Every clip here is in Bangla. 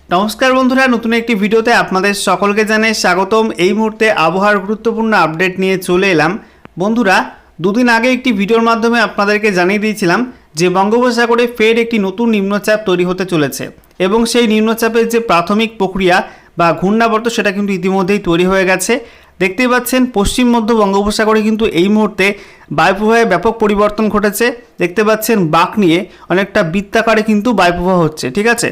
নমস্কার বন্ধুরা, নতুন একটি ভিডিওতে আপনাদের সকলকে জানাই স্বাগতম। এই মুহূর্তে আবহাওয়ার গুরুত্বপূর্ণ আপডেট নিয়ে চলে এলাম। বন্ধুরা, দুদিন আগে একটি ভিডিওর মাধ্যমে আপনাদেরকে জানিয়ে দিয়েছিলাম যে বঙ্গোপসাগরে ফের একটি নতুন নিম্নচাপ তৈরি হতে চলেছে এবং সেই নিম্নচাপের যে প্রাথমিক প্রক্রিয়া বা ঘূর্ণাবর্ত সেটা কিন্তু ইতিমধ্যেই তৈরি হয়ে গেছে। দেখতেই পাচ্ছেন পশ্চিম মধ্য বঙ্গোপসাগরে কিন্তু এই মুহূর্তে বায়ুপ্রবাহে ব্যাপক পরিবর্তন ঘটেছে। দেখতে পাচ্ছেন বাঁক নিয়ে অনেকটা বৃত্তাকারে কিন্তু বায়ুপ্রবাহ হচ্ছে, ঠিক আছে।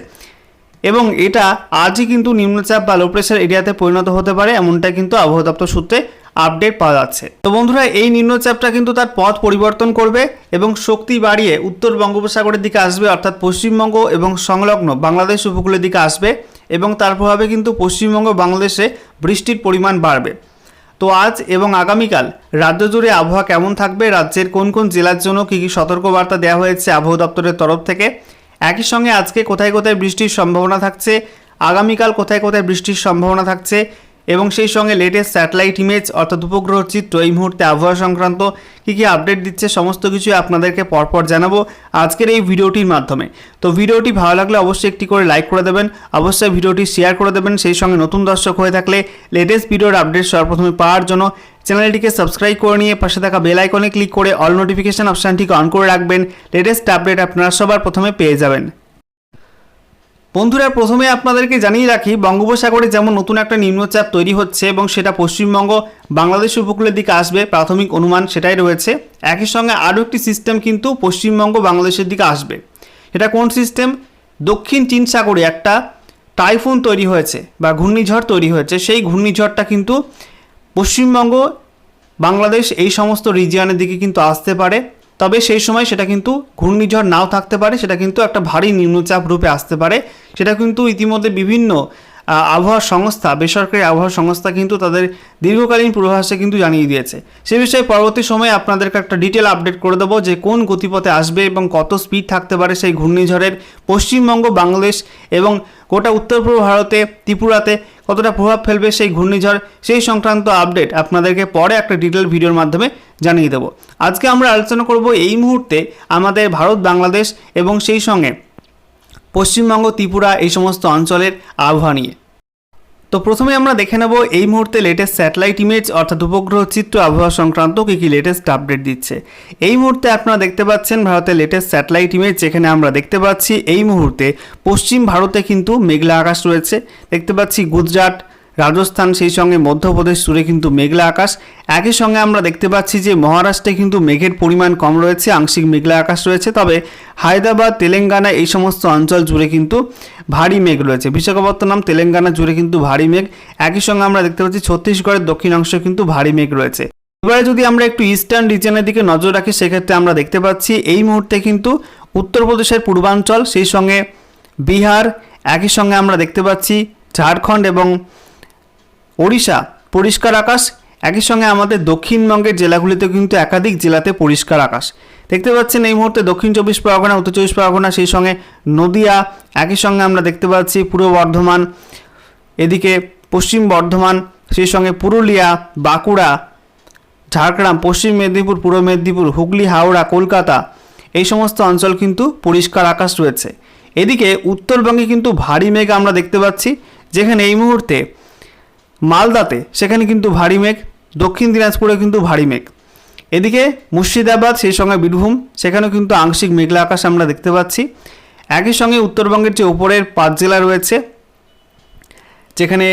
এবং এটা আজই কিন্তু নিম্নচাপ বা লো প্রেশার এরিয়াতে পরিণত হতে পারে, এমনটা কিন্তু আবহাওয়া দপ্তর সূত্রে আপডেট পাওয়া যাচ্ছে। তো বন্ধুরা, এই নিম্নচাপটা কিন্তু তার পথ পরিবর্তন করবে এবং শক্তি বাড়িয়ে উত্তর বঙ্গোপসাগরের দিকে আসবে, অর্থাৎ পশ্চিমবঙ্গ এবং সংলগ্ন বাংলাদেশ উপকূলের দিকে আসবে এবং তার প্রভাবে কিন্তু পশ্চিমবঙ্গ বাংলাদেশে বৃষ্টির পরিমাণ বাড়বে। তো আজ এবং আগামীকাল রাজ্য জুড়ে আবহাওয়া কেমন থাকবে, রাজ্যের কোন কোন জেলার জন্য কী কী সতর্কবার্তা দেওয়া হয়েছে আবহাওয়া দপ্তরের তরফ থেকে, একই সঙ্গে আজকে কোথায় কোথায় বৃষ্টির সম্ভাবনা থাকছে, আগামীকাল কোথায় কোথায় বৃষ্টির সম্ভাবনা থাকছে এবং সেই সঙ্গে লেটেস্ট স্যাটেলাইট ইমেজ অর্থাৎ উপগ্রহ চিত্র এই মুহূর্তে আবহাওয়া সংক্রান্ত কী কী আপডেট দিচ্ছে সমস্ত কিছু আপনাদেরকে পরপর জানাবো আজকের এই ভিডিওটির মাধ্যমে। তো ভিডিওটি ভালো লাগলে অবশ্যই একটি করে লাইক করে দেবেন, অবশ্যই ভিডিওটি শেয়ার করে দেবেন। সেই সঙ্গে নতুন দর্শক হয়ে থাকলে লেটেস্ট ভিডিওর আপডেট সর্বপ্রথমে পাওয়ার জন্য চ্যানেলটিকে সাবস্ক্রাইব করে নিয়ে পাশে থাকা বেল আইকনে ক্লিক করে অল নোটিফিকেশন অপশানটিকে অন করে রাখবেন। লেটেস্ট আপডেট আপনারা সবার প্রথমে পেয়ে যাবেন। বন্ধুরা, প্রথমে আপনাদেরকে জানিয়ে রাখি, বঙ্গোপসাগরে যেমন নতুন একটা নিম্নচাপ তৈরি হচ্ছে এবং সেটা পশ্চিমবঙ্গ বাংলাদেশ উপকূলের দিকে আসবে, প্রাথমিক অনুমান সেটাই রয়েছে। একই সঙ্গে আরও একটি সিস্টেম কিন্তু পশ্চিমবঙ্গ বাংলাদেশের দিকে আসবে। এটা কোন সিস্টেম? দক্ষিণ চীন সাগরে একটা টাইফুন তৈরি হয়েছে বা ঘূর্ণিঝড় তৈরি হয়েছে। সেই ঘূর্ণিঝড়টা কিন্তু পশ্চিমবঙ্গ বাংলাদেশ এই সমস্ত রিজিয়নের দিকে কিন্তু আসতে পারে, তবে সেই সময় সেটা কিন্তু ঘূর্ণিঝড় নাও থাকতে পারে, সেটা কিন্তু একটা ভারী নিম্নচাপ রূপে আসতে পারে। সেটা কিন্তু ইতিমধ্যে বিভিন্ন আবহাওয়া সংস্থা, বেসরকারি আবহাওয়া সংস্থা কিন্তু তাদের দীর্ঘকালীন পূর্বাভাসে কিন্তু জানিয়ে দিয়েছে। সে বিষয়ে পরবর্তী সময়ে আপনাদেরকে একটা ডিটেল আপডেট করে দেবো যে কোন গতিপথে আসবে এবং কত স্পিড থাকতে পারে সেই ঘূর্ণিঝড়ের পশ্চিমবঙ্গ বাংলাদেশ এবং গোটা উত্তর পূর্ব ভারতে, ত্রিপুরাতে কতটা প্রভাব ফেলবে সেই ঘূর্ণিঝড়, সেই সংক্রান্ত আপডেট আপনাদেরকে পরে একটা ডিটেল ভিডিওর মাধ্যমে জানিয়ে দেবো। আজকে আমরা আলোচনা করব এই মুহূর্তে আমাদের ভারত, বাংলাদেশ এবং সেই সঙ্গে পশ্চিমবঙ্গ, ত্রিপুরা এই সমস্ত অঞ্চলের আবহাওয়া নিয়ে। তো প্রথমে আমরা দেখে নেব এই মুহূর্তে লেটেস্ট স্যাটেলাইট ইমেজ অর্থাৎ উপগ্রহ চিত্র আবহাওয়া সংক্রান্ত কী কী লেটেস্ট আপডেট দিচ্ছে। এই মুহূর্তে আপনারা দেখতে পাচ্ছেন ভারতের লেটেস্ট স্যাটেলাইট ইমেজ, যেখানে আমরা দেখতে পাচ্ছি এই মুহূর্তে পশ্চিম ভারতে কিন্তু মেঘলা আকাশ রয়েছে। দেখতে পাচ্ছি গুজরাট, রাজস্থান সেই সঙ্গে মধ্যপ্রদেশ জুড়ে কিন্তু মেঘলা আকাশ। একই সঙ্গে আমরা দেখতে পাচ্ছি যে মহারাষ্ট্রে কিন্তু মেঘের পরিমাণ কম রয়েছে, আংশিক মেঘলা আকাশ রয়েছে, তবে হায়দ্রাবাদ, তেলেঙ্গানা এই সমস্ত অঞ্চল জুড়ে কিন্তু ভারী মেঘ রয়েছে। বিশাখাপত্তনম, তেলেঙ্গানা জুড়ে কিন্তু ভারী মেঘ। একই সঙ্গে আমরা দেখতে পাচ্ছি ছত্তিশগড়ের দক্ষিণাংশ কিন্তু ভারী মেঘ রয়েছে। এবারে যদি আমরা একটু ইস্টার্ন রিজনের দিকে নজর রাখি, সেক্ষেত্রে আমরা দেখতে পাচ্ছি এই মুহূর্তে কিন্তু উত্তরপ্রদেশের পূর্বাঞ্চল, সেই সঙ্গে বিহার, একই সঙ্গে আমরা দেখতে পাচ্ছি ঝাড়খণ্ড এবং ওড়িশা পরিষ্কার আকাশ। একই সঙ্গে আমাদের দক্ষিণবঙ্গের জেলাগুলিতে কিন্তু একাধিক জেলাতে পরিষ্কার আকাশ দেখতে পাচ্ছেন এই মুহূর্তে। দক্ষিণ চব্বিশ পরগনা, উত্তর চব্বিশ পরগনা, সেই সঙ্গে নদিয়া, একই সঙ্গে আমরা দেখতে পাচ্ছি পূর্ব বর্ধমান, এদিকে পশ্চিম বর্ধমান, সেই সঙ্গে পুরুলিয়া, বাঁকুড়া, ঝাড়গ্রাম, পশ্চিম মেদিনীপুর, পূর্ব মেদিনীপুর, হুগলি, হাওড়া, কলকাতা এই সমস্ত অঞ্চল কিন্তু পরিষ্কার আকাশ রয়েছে। এদিকে উত্তরবঙ্গে কিন্তু ভারী মেঘ আমরা দেখতে পাচ্ছি, যেখানে এই মুহূর্তে মালদাতে সেখানে কিন্তু ভারী মেঘ, দক্ষিণ দিনাজপুরে কিন্তু ভারী মেঘ। এদিকে মুর্শিদাবাদ, সেই সঙ্গে বীরভূম, সেখানেও কিন্তু আংশিক মেঘলা আকাশ আমরা দেখতে পাচ্ছি। একই সঙ্গে উত্তরবঙ্গের যে উপরের 5 জেলা রয়েছে, যেখানে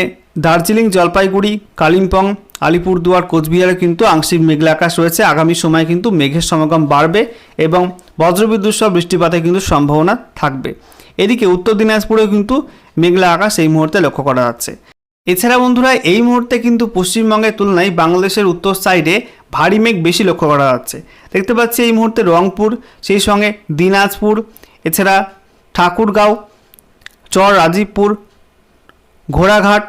দার্জিলিং, জলপাইগুড়ি, কালিম্পং, আলিপুরদুয়ার, কোচবিহারে কিন্তু আংশিক মেঘলা আকাশ রয়েছে। আগামী সময়ে কিন্তু মেঘের সমাগম বাড়বে এবং বজ্রবিদ্যুৎ সহ বৃষ্টিপাতের কিন্তু সম্ভাবনা থাকবে। এদিকে উত্তর দিনাজপুরেও কিন্তু মেঘলা আকাশ এই মুহূর্তে লক্ষ্য করা যাচ্ছে। এছাড়া বন্ধুরা, এই মুহূর্তে কিন্তু পশ্চিমবঙ্গের তুলনায় বাংলাদেশের উত্তর সাইডে ভারী মেঘ বেশি লক্ষ্য করা যাচ্ছে। দেখতে পাচ্ছি এই মুহূর্তে রংপুর, সেই সঙ্গে দিনাজপুর, এছাড়া ঠাকুরগাঁও, চর রাজীবপুর, ঘোড়াঘাট,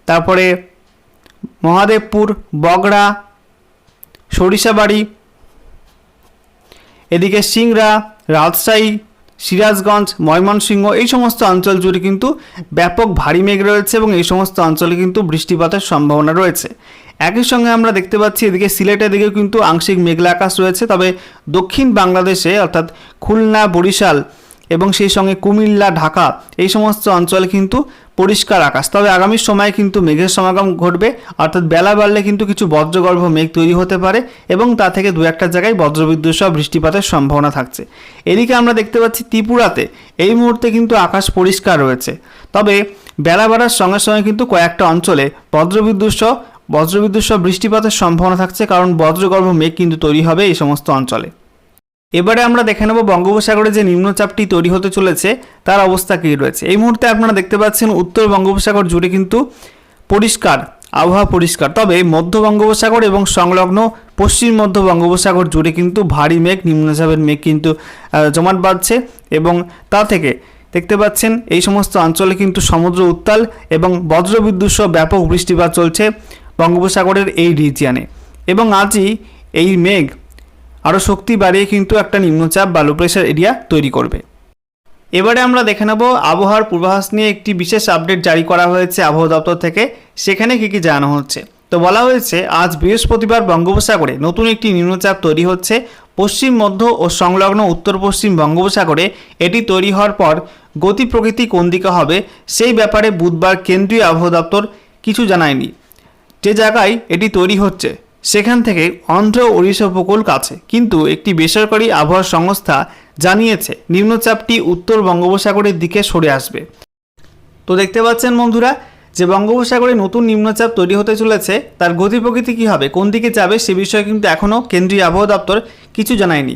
তারপরে মহাদেবপুর, বগড়া, সরিষাবাড়ি, এদিকে সিংড়া, রাজশাহী, সিরাজগঞ্জ, ময়মনসিংহ এই সমস্ত অঞ্চল জুড়ে কিন্তু ব্যাপক ভারী মেঘ রয়েছে এবং এই সমস্ত অঞ্চলে কিন্তু বৃষ্টিপাতের সম্ভাবনা রয়েছে। একই সঙ্গে আমরা দেখতে পাচ্ছি এদিকে সিলেটের দিকেও কিন্তু আংশিক মেঘলা আকাশ রয়েছে, তবে দক্ষিণ বাংলাদেশে অর্থাৎ খুলনা, বরিশাল এবং সেই সঙ্গে কুমিল্লা, ঢাকা এই সমস্ত অঞ্চলে কিন্তু পরিষ্কার আকাশ। তবে আগামী সময়ে কিন্তু মেঘের সমাগম ঘটবে, অর্থাৎ বেলা বাড়লে কিন্তু কিছু বজ্রগর্ভ মেঘ তৈরি হতে পারে এবং তা থেকে দু একটা জায়গায় বজ্রবিদ্যুৎ সহ বৃষ্টিপাতের সম্ভাবনা থাকছে। এদিকে আমরা দেখতে পাচ্ছি ত্রিপুরাতে এই মুহূর্তে কিন্তু আকাশ পরিষ্কার রয়েছে, তবে বেলা বাড়ার সঙ্গে সঙ্গে কিন্তু কয়েকটা অঞ্চলে বজ্রবিদ্যুৎ সহ বৃষ্টিপাতের সম্ভাবনা থাকছে, কারণ বজ্রগর্ভ মেঘ কিন্তু তৈরি হবে এই সমস্ত অঞ্চলে। এবারে আমরা দেখে নেব বঙ্গোপসাগরে যে নিম্নচাপটি তৈরি হতে চলেছে তার অবস্থা কী রয়েছে। এই মুহূর্তে আপনারা দেখতে পাচ্ছেন উত্তর বঙ্গোপসাগর জুড়ে কিন্তু পরিষ্কার আবহাওয়া পরিষ্কার, তবে মধ্য বঙ্গোপসাগর এবং সংলগ্ন পশ্চিম মধ্য বঙ্গোপসাগর জুড়ে কিন্তু ভারী মেঘ, নিম্নচাপের মেঘ কিন্তু জমাট বাঁধছে এবং তা থেকে দেখতে পাচ্ছেন এই সমস্ত অঞ্চলে কিন্তু সমুদ্র উত্তাল এবং বজ্রবিদ্যুৎ সহ ব্যাপক বৃষ্টিপাত চলছে বঙ্গোপসাগরের এই রিজিয়নে, এবং আজই এই মেঘ আরও শক্তি বাড়িয়ে কিন্তু একটা নিম্নচাপ বা লো প্রেশার এরিয়া তৈরি করবে। এবারে আমরা দেখে নেব আবহাওয়ার পূর্বাভাস নিয়ে একটি বিশেষ আপডেট জারি করা হয়েছে আবহাওয়া দপ্তর থেকে। সেখানে কী কী জানানো হচ্ছে, তো বলা হয়েছে আজ বৃহস্পতিবার বঙ্গোপসাগরে নতুন একটি নিম্নচাপ তৈরি হচ্ছে পশ্চিম মধ্য ও সংলগ্ন উত্তর পশ্চিম বঙ্গোপসাগরে। এটি তৈরি হওয়ার পর গতি প্রকৃতি কোন দিকে হবে সেই ব্যাপারে বুধবার কেন্দ্রীয় আবহাওয়া দপ্তর কিছু জানায়নি। যে জায়গায় এটি তৈরি হচ্ছে সেখান থেকে অন্ধ্র ওড়িশা উপকূল কাছে, কিন্তু একটি বেসরকারি আবহাওয়া সংস্থা জানিয়েছে নিম্নচাপটি উত্তর বঙ্গোপসাগরের দিকে সরে আসবে। তো দেখতে পাচ্ছেন বন্ধুরা যে বঙ্গোপসাগরে নতুন নিম্নচাপ তৈরি হতে চলেছে, তার গতি প্রকৃতি কী হবে, কোন দিকে যাবে সে বিষয়ে কিন্তু এখনও কেন্দ্রীয় আবহাওয়া দপ্তর কিছু জানায়নি।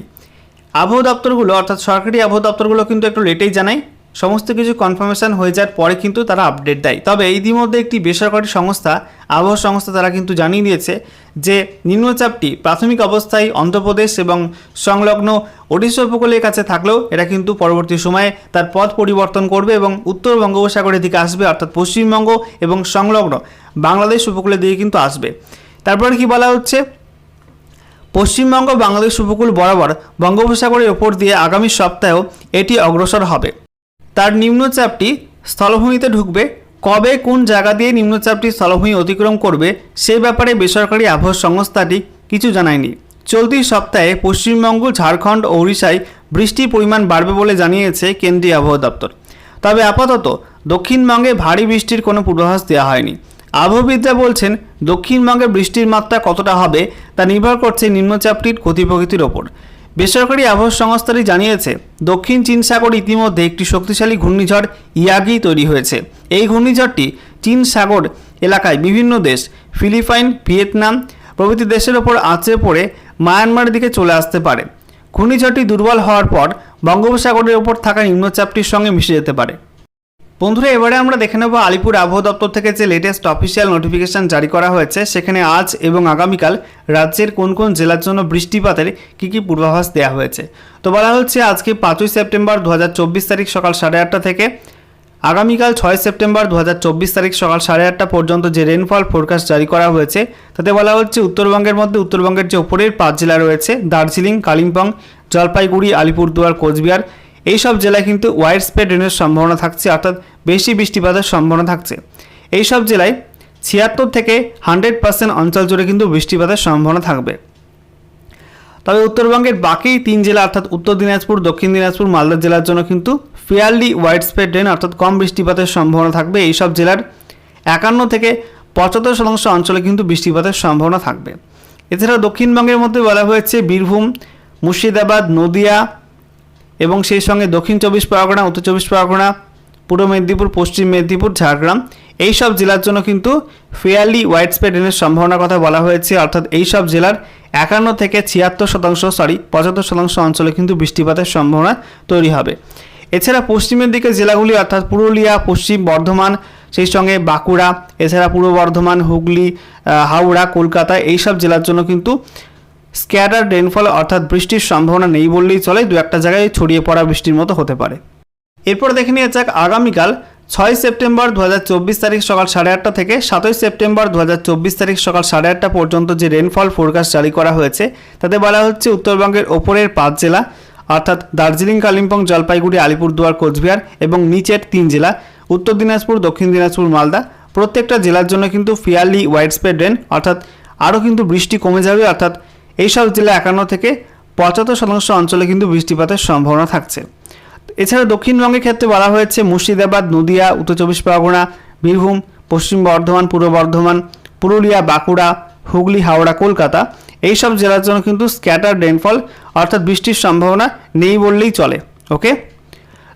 আবহাওয়া দপ্তরগুলো অর্থাৎ সরকারি আবহাওয়া দপ্তরগুলো কিন্তু একটু লেটেই জানায়, সমস্ত কিছু কনফার্মেশন হয়ে যাওয়ার পরে কিন্তু তারা আপডেট দেয়। তবে ইতিমধ্যে একটি বেসরকারি সংস্থা আবহাওয়া সংস্থা তারা কিন্তু জানিয়ে দিয়েছে যে নিম্নচাপটি প্রাথমিক অবস্থায় অন্ধ্রপ্রদেশ এবং সংলগ্ন ওড়িশা উপকূলের কাছে থাকলেও এটা কিন্তু পরবর্তী সময়ে তার পথ পরিবর্তন করবে এবং উত্তর বঙ্গোপসাগরের দিকে আসবে, অর্থাৎ পশ্চিমবঙ্গ এবং সংলগ্ন বাংলাদেশ উপকূলের দিকে কিন্তু আসবে। তারপরে কি বলা হচ্ছে, পশ্চিমবঙ্গ বাংলাদেশ উপকূল বরাবর বঙ্গোপসাগরের ওপর দিয়ে আগামী সপ্তাহেও এটি অগ্রসর হবে। তার নিম্নচাপটি স্থলভূমিতে ঢুকবে, কবে কোন জায়গা দিয়ে নিম্নচাপটি স্থলভূমি অতিক্রম করবে সে ব্যাপারে বেসরকারি আবহাওয়া সংস্থাটি কিছু জানায়নি। চলতি সপ্তাহে পশ্চিমবঙ্গ, ঝাড়খণ্ড ও ওড়িশায় বৃষ্টির পরিমাণ বাড়বে বলে জানিয়েছে কেন্দ্রীয় আবহাওয়া দপ্তর। তবে আপাতত দক্ষিণবঙ্গে ভারী বৃষ্টির কোনো পূর্বাভাস দেওয়া হয়নি। আবহাওয়াবিদরা বলছেন দক্ষিণবঙ্গে বৃষ্টির মাত্রা কতটা হবে তা নির্ভর করছে নিম্নচাপটির গতি প্রকৃতির ওপর। বেসরকারি আবহাওয়া সংস্থাটি জানিয়েছে দক্ষিণ চীন সাগরে ইতিমধ্যে একটি শক্তিশালী ঘূর্ণিঝড় ইয়াগি তৈরি হয়েছে। এই ঘূর্ণিঝড়টি চীন সাগর এলাকায় বিভিন্ন দেশ ফিলিপাইন, ভিয়েতনাম প্রভৃতি দেশের ওপর আঁচড়ে পড়ে মায়ানমারের দিকে চলে আসতে পারে। ঘূর্ণিঝড়টি দুর্বল হওয়ার পর বঙ্গোপসাগরের ওপর থাকা নিম্নচাপটির সঙ্গে মিশে যেতে পারে। বন্ধুরা এবারে আমরা দেখে নেব আলিপুর আবহাওয়া দপ্তর থেকে যে লেটেস্ট অফিসিয়াল নোটিফিকেশন জারি করা হয়েছে, সেখানে আজ এবং আগামীকাল রাজ্যের কোন কোন জেলার জন্য বৃষ্টিপাতের কী কী পূর্বাভাস দেওয়া হয়েছে। তো বলা হচ্ছে আজকে 5ই সেপ্টেম্বর 2024 তারিখ সকাল 8:30 থেকে আগামীকাল 6 সেপ্টেম্বর 2024 তারিখ সকাল 8:30 পর্যন্ত যে রেনফল ফোরকাস্ট জারি করা হয়েছে তাতে বলা হচ্ছে উত্তরবঙ্গের মধ্যে উত্তরবঙ্গের যে উপরের 5 জেলা রয়েছে দার্জিলিং, কালিম্পং, জলপাইগুড়ি, আলিপুরদুয়ার, কোচবিহার এই সব জেলায় কিন্তু ওয়াইড স্প্রেড রেনের সম্ভাবনা থাকছে, অর্থাৎ বেশি বৃষ্টিপাতের সম্ভাবনা থাকছে। এই সব জেলায় 76 থেকে 100% অঞ্চল জুড়ে কিন্তু বৃষ্টিপাতের সম্ভাবনা থাকবে। তবে উত্তরবঙ্গের বাকি 3 জেলা অর্থাৎ উত্তর দিনাজপুর, দক্ষিণ দিনাজপুর, মালদা জেলার জন্য কিন্তু ফেয়ারলি ওয়াইড স্প্রেড রেন অর্থাৎ কম বৃষ্টিপাতের সম্ভাবনা থাকবে। এই সব জেলার 51 থেকে 75% অঞ্চলে কিন্তু বৃষ্টিপাতের সম্ভাবনা থাকবে। এছাড়া দক্ষিণবঙ্গের মধ্যে বলা হয়েছে বীরভূম, মুর্শিদাবাদ, নদিয়া এবং সেই সঙ্গে দক্ষিণ 24 পরগনা, উত্তর 24 পরগনা, পূর্ব মেদিনীপুর, পশ্চিম মেদিনীপুর, ঝাড়গ্রাম এই সব জেলার জন্য কিন্তু ফেয়ারলি ওয়াইড স্প্রেড রেনের সম্ভাবনার কথা বলা হয়েছে, অর্থাৎ এই সব জেলার 51 থেকে 75% অঞ্চলে কিন্তু বৃষ্টিপাতের সম্ভাবনা তৈরি হবে। এছাড়া পশ্চিমের দিকে জেলাগুলি অর্থাৎ পুরুলিয়া, পশ্চিম বর্ধমান, সেই সঙ্গে বাঁকুড়া, এছাড়া পূর্ব বর্ধমান, হুগলি, হাওড়া, কলকাতা এই সব জেলার জন্য কিন্তু স্ক্যাটার রেনফল অর্থাৎ বৃষ্টির সম্ভাবনা নেই বললেই চলে, দু একটা জায়গায় ছড়িয়ে পড়া বৃষ্টির মতো হতে পারে। এরপর দেখে নিয়ে যাক আগামীকাল 6 সেপ্টেম্বর 2024 তারিখ সকাল 8:30 থেকে 7 সেপ্টেম্বর 2024 তারিখ সকাল 8:30 পর্যন্ত যে রেনফল ফোরকাস্ট জারি করা হয়েছে তাতে বলা হচ্ছে উত্তরবঙ্গের ওপরের 5 জেলা অর্থাৎ দার্জিলিং, কালিম্পং, জলপাইগুড়ি, আলিপুরদুয়ার, কোচবিহার এবং নিচের 3 জেলা উত্তর দিনাজপুর, দক্ষিণ দিনাজপুর, মালদা প্রত্যেকটা জেলার জন্য কিন্তু ফেয়ারলি ওয়াইড স্প্রেড রেন অর্থাৎ আরও কিন্তু বৃষ্টি কমে যাবে, অর্থাৎ এই সব জেলা 51 থেকে 75% অঞ্চলে কিন্তু বৃষ্টিপাতের সম্ভাবনা থাকছে। এছাড়া দক্ষিণবঙ্গের ক্ষেত্রে বলা হয়েছে মুর্শিদাবাদ, নদিয়া, উত্তর চব্বিশ পরগনা, বীরভূম, পশ্চিম বর্ধমান, পূর্ব বর্ধমান, পুরুলিয়া, বাঁকুড়া, হুগলি, হাওড়া, কলকাতা এইসব জেলার জন্য কিন্তু স্ক্যাটার রেনফল অর্থাৎ বৃষ্টির সম্ভাবনা নেই বললেই চলে। ওকে,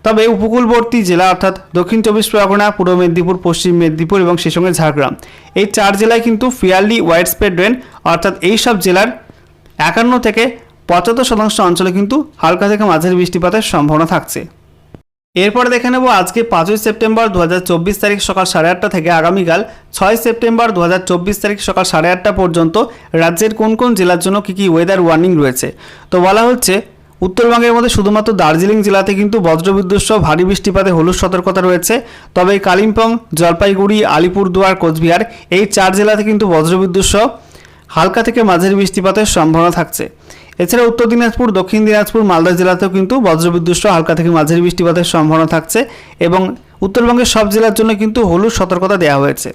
তবে উপকূলবর্তী জেলা অর্থাৎ দক্ষিণ চব্বিশ পরগনা, পূর্ব মেদিনীপুর, পশ্চিম মেদিনীপুর এবং সেই সঙ্গে ঝাড়গ্রাম এই 4 জেলায় কিন্তু ফেয়ারলি ওয়াইড স্প্রেড রেন অর্থাৎ এই সব জেলার 51 থেকে 75% অঞ্চলে কিন্তু হালকা থেকে মাঝারি বৃষ্টিপাতের সম্ভাবনা থাকছে। এরপরে দেখে নেব আজকে 5ই সেপ্টেম্বর 2024 তারিখ সকাল 8:30 থেকে আগামীকাল 6 সেপ্টেম্বর 2024 তারিখ সকাল 8:30 পর্যন্ত রাজ্যের কোন কোন জেলার জন্য কী কী ওয়েদার ওয়ার্নিং রয়েছে। তো বলা হচ্ছে উত্তরবঙ্গের মধ্যে শুধুমাত্র দার্জিলিং জেলাতে কিন্তু বজ্রবিদ্যুৎ সহ ভারী বৃষ্টিপাতে হলুদ সতর্কতা রয়েছে। তবে কালিম্পং, জলপাইগুড়ি, আলিপুরদুয়ার, কোচবিহার এই 4 জেলাতে কিন্তু বজ্রবিদ্যুৎ সহ হালকা থেকে মাঝারি বৃষ্টিপাতের সম্ভাবনা থাকছে। এছাড়া উত্তর দিনাজপুর, দক্ষিণ দিনাজপুর, মালদা জেলাতেও কিন্তু বজ্রবিদ্যুৎ সহ হালকা থেকে মাঝারি বৃষ্টিপাতের সম্ভাবনা থাকছে এবং উত্তরবঙ্গের সব জেলার জন্য কিন্তু হলুদ সতর্কতা দেওয়া হয়েছে।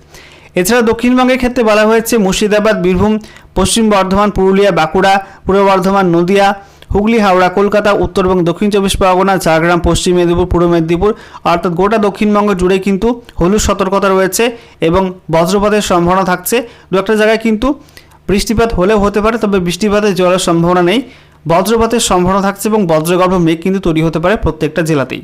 এছাড়া দক্ষিণবঙ্গের ক্ষেত্রে বলা হয়েছে মুর্শিদাবাদ, বীরভূম, পশ্চিম বর্ধমান, পুরুলিয়া, বাঁকুড়া, পূর্ব বর্ধমান, নদিয়া, হুগলি, হাওড়া, কলকাতা, উত্তর এবং দক্ষিণ চব্বিশ পরগনা, ঝাড়গ্রাম, পশ্চিম মেদিনীপুর, পূর্ব মেদিনীপুর অর্থাৎ গোটা দক্ষিণবঙ্গ জুড়ে কিন্তু হলুদ সতর্কতা রয়েছে এবং বজ্রপাতের সম্ভাবনা থাকছে। দু একটা জায়গায় কিন্তু বৃষ্টিপাত হলেও হতে পারে, তবে বৃষ্টিপাতের জলের সম্ভাবনা নেই। বজ্রপাতের সম্ভাবনা থাকছে এবং বজ্রগর্ভ মেঘ কিন্তু তৈরি হতে পারে প্রত্যেকটা জেলাতেই।